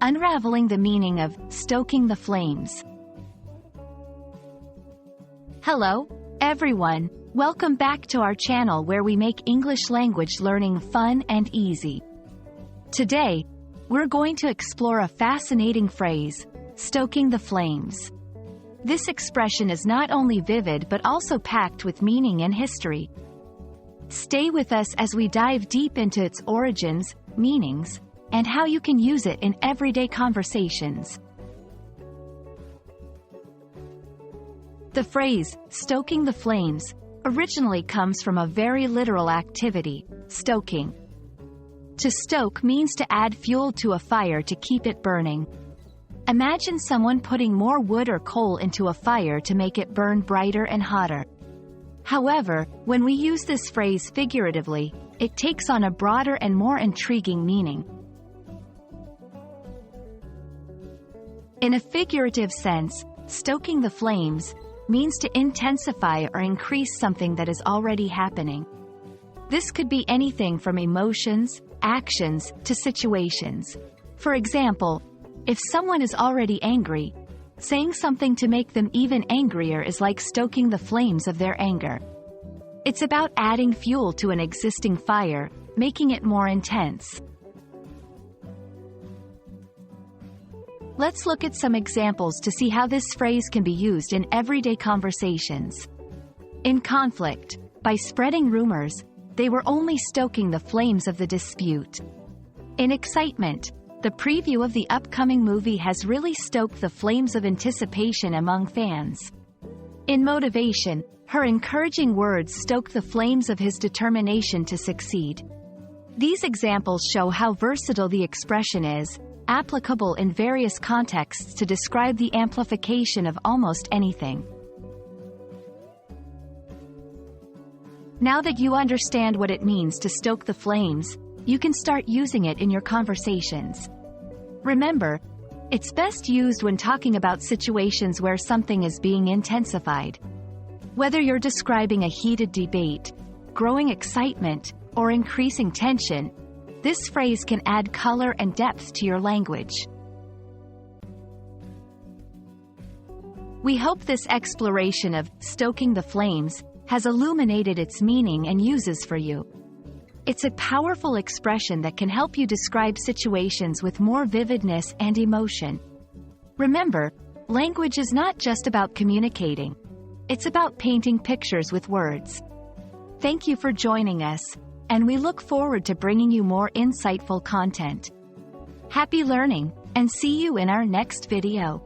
Unraveling the meaning of stoking the flames. Hello, everyone. Welcome back to our channel where we make English language learning fun and easy. Today, we're going to explore a fascinating phrase, stoking the flames. This expression is not only vivid but also packed with meaning and history. Stay with us as we dive deep into its origins, meanings, and how you can use it in everyday conversations. The phrase, stoking the flames, originally comes from a very literal activity, stoking. To stoke means to add fuel to a fire to keep it burning. Imagine someone putting more wood or coal into a fire to make it burn brighter and hotter. However, when we use this phrase figuratively, it takes on a broader and more intriguing meaning. In a figurative sense, stoking the flames means to intensify or increase something that is already happening. This could be anything from emotions, actions, to situations. For example, if someone is already angry, saying something to make them even angrier is like stoking the flames of their anger. It's about adding fuel to an existing fire, making it more intense. Let's look at some examples to see how this phrase can be used in everyday conversations. In conflict, by spreading rumors, they were only stoking the flames of the dispute. In excitement, the preview of the upcoming movie has really stoked the flames of anticipation among fans. In motivation, her encouraging words stoke the flames of his determination to succeed. These examples show how versatile the expression is, applicable in various contexts to describe the amplification of almost anything. Now that you understand what it means to stoke the flames, you can start using it in your conversations. Remember, it's best used when talking about situations where something is being intensified. Whether you're describing a heated debate, growing excitement, or increasing tension, this phrase can add color and depth to your language. We hope this exploration of stoking the flames has illuminated its meaning and uses for you. It's a powerful expression that can help you describe situations with more vividness and emotion. Remember, language is not just about communicating. It's about painting pictures with words. Thank you for joining us, and we look forward to bringing you more insightful content. Happy learning, and see you in our next video.